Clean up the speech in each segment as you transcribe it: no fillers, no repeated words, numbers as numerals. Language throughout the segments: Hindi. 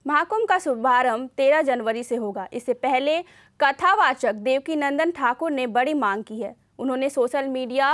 महाकुंभ का शुभारंभ 13 जनवरी से होगा। इससे पहले कथावाचक देवकीनंदन ठाकुर ने बड़ी मांग की है। उन्होंने सोशल मीडिया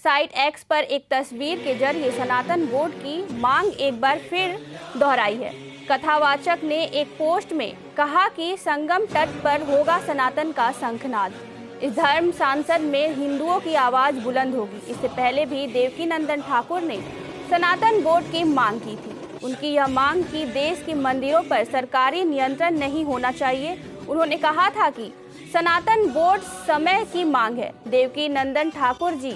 साइट एक्स पर एक तस्वीर के जरिए सनातन बोर्ड की मांग एक बार फिर दोहराई है। कथावाचक ने एक पोस्ट में कहा कि संगम तट पर होगा सनातन का शंखनाद। इस धर्म सांसद में हिंदुओं की आवाज बुलंद होगी। इससे पहले भी देवकीनंदन ठाकुर ने सनातन बोर्ड की मांग की थी। उनकी यह मांग कि देश के मंदिरों पर सरकारी नियंत्रण नहीं होना चाहिए। उन्होंने कहा था कि सनातन बोर्ड समय की मांग है। देवकीनंदन ठाकुर जी,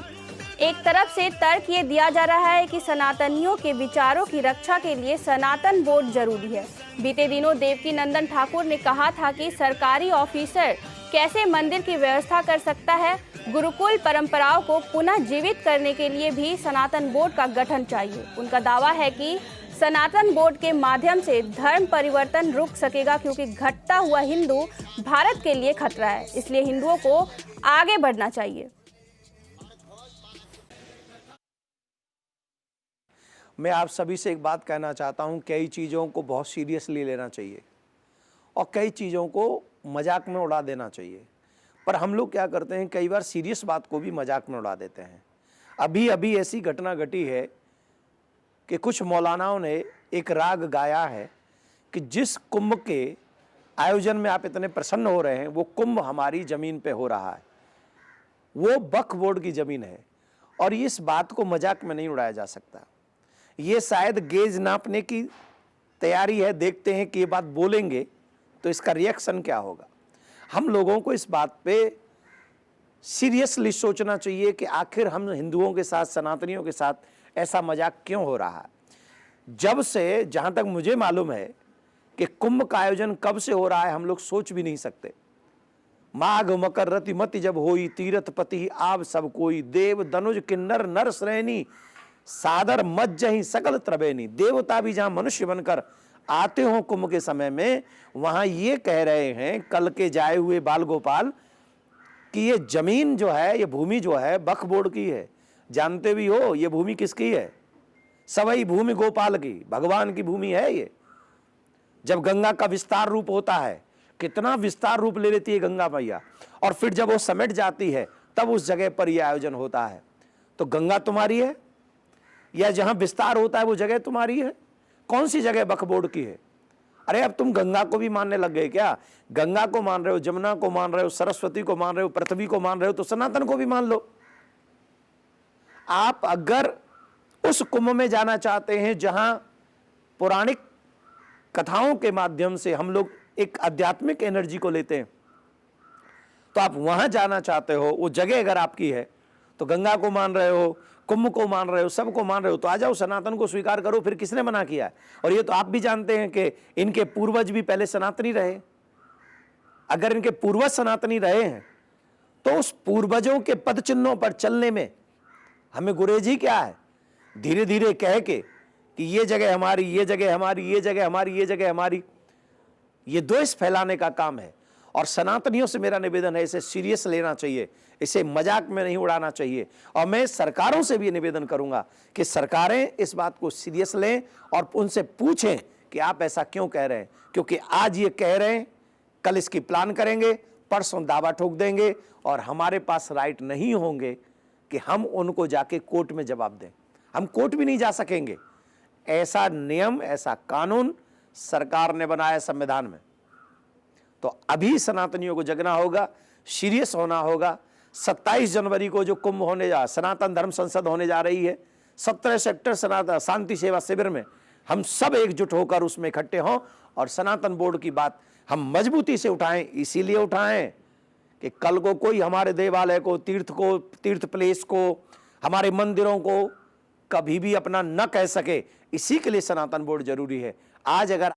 एक तरफ से तर्क ये दिया जा रहा है कि सनातनियों के विचारों की रक्षा के लिए सनातन बोर्ड जरूरी है। बीते दिनों देवकीनंदन ठाकुर ने कहा था कि सरकारी ऑफिसर कैसे मंदिर की व्यवस्था कर सकता है। गुरुकुल परंपराओं को पुनः जीवित करने के लिए भी सनातन बोर्ड का गठन चाहिए। उनका दावा है कि सनातन बोर्ड के माध्यम से धर्म परिवर्तन रुक सकेगा, क्योंकि घटता हुआ हिंदू भारत के लिए खतरा है। इसलिए हिंदुओं को आगे बढ़ना चाहिए। मैं आप सभी से एक बात कहना चाहता हूं, कई चीज़ों को बहुत सीरियसली लेना चाहिए और कई चीज़ों को मजाक में उड़ा देना चाहिए। पर हम लोग क्या करते हैं, कई बार सीरियस बात को भी मजाक में उड़ा देते हैं। अभी अभी ऐसी घटना घटी है कि कुछ मौलानाओं ने एक राग गाया है कि जिस कुंभ के आयोजन में आप इतने प्रसन्न हो रहे हैं, वो कुंभ हमारी ज़मीन पे हो रहा है, वो वक्फ बोर्ड की ज़मीन है। और इस बात को मजाक में नहीं उड़ाया जा सकता। ये शायद गेज नापने की तैयारी है। देखते हैं कि ये बात बोलेंगे तो इसका रिएक्शन क्या होगा। हम लोगों को इस बात पे सीरियसली सोचना चाहिए कि आखिर हम हिंदुओं के साथ, सनातनियों के साथ ऐसा मजाक क्यों हो रहा है। जब से, जहाँ तक मुझे मालूम है कि कुंभ का आयोजन कब से हो रहा है, हम लोग सोच भी नहीं सकते। माघ मकर रति मति जब होई, तीरथ पति आव सब कोई, देव धनुज किन्नर नर श्रेणी, सादर मज्जहि सकल त्रबेनी। देवता भी जहां मनुष्य बनकर आते हो कुंभ के समय में, वहां ये कह रहे हैं कल के जाए हुए बाल गोपाल कि ये जमीन जो है, ये भूमि जो है वक्फ बोर्ड की है। जानते भी हो ये भूमि किसकी है? सवई भूमि गोपाल की, भगवान की भूमि है ये। जब गंगा का विस्तार रूप होता है, कितना विस्तार रूप ले लेती है गंगा मैया, और फिर जब वो समेट जाती है तब उस जगह पर यह आयोजन होता है। तो गंगा तुम्हारी है या जहां विस्तार होता है वो जगह तुम्हारी है? कौन सी जगह वक्फ बोर्ड की है? अरे अब तुम गंगा को भी मानने लग गए क्या? गंगा को मान रहे हो, जमुना को मान रहे हो, सरस्वती को मान रहे हो, पृथ्वी को मान रहे हो, तो सनातन को भी मान लो। आप अगर उस कुंभ में जाना चाहते हैं जहां पौराणिक कथाओं के माध्यम से हम लोग एक आध्यात्मिक एनर्जी को लेते हैं, तो आप वहां जाना चाहते हो, वो जगह अगर आपकी है, तो गंगा को मान रहे हो, कुंभ को मान रहे हो, सबको मान रहे हो, तो आ जाओ सनातन को स्वीकार करो। फिर किसने मना किया है? और ये तो आप भी जानते हैं कि इनके पूर्वज भी पहले सनातनी रहे। अगर इनके पूर्वज सनातनी रहे हैं तो उस पूर्वजों के पद चिन्हों पर चलने में हमें गुरेज ही क्या है? धीरे धीरे कह के कि ये जगह हमारी, ये जगह हमारी, ये जगह हमारी, ये जगह हमारी, ये द्वेष फैलाने का काम है। और सनातनियों से मेरा निवेदन है, इसे सीरियस लेना चाहिए, इसे मजाक में नहीं उड़ाना चाहिए। और मैं सरकारों से भी निवेदन करूंगा कि सरकारें इस बात को सीरियस लें और उनसे पूछें कि आप ऐसा क्यों कह रहे हैं। क्योंकि आज ये कह रहे हैं, कल इसकी प्लान करेंगे, परसों दावा ठोक देंगे, और हमारे पास राइट नहीं होंगे कि हम उनको जाके कोर्ट में जवाब दें। हम कोर्ट भी नहीं जा सकेंगे। ऐसा नियम, ऐसा कानून सरकार ने बनाया संविधान में। तो अभी सनातनियों को जगना होगा, सीरियस होना होगा। 27 जनवरी को जो कुंभ होने जा, सनातन धर्म संसद होने जा रही है, 17 सेक्टर सनातन शांति सेवा शिविर में हम सब एकजुट होकर उसमें इकट्ठे हों और सनातन बोर्ड की बात हम मजबूती से उठाएं। इसीलिए उठाएं कि कल को कोई हमारे देवालय को, तीर्थ प्लेस को, हमारे मंदिरों को कभी भी अपना न कह सके। इसी के लिए सनातन बोर्ड जरूरी है। आज अगर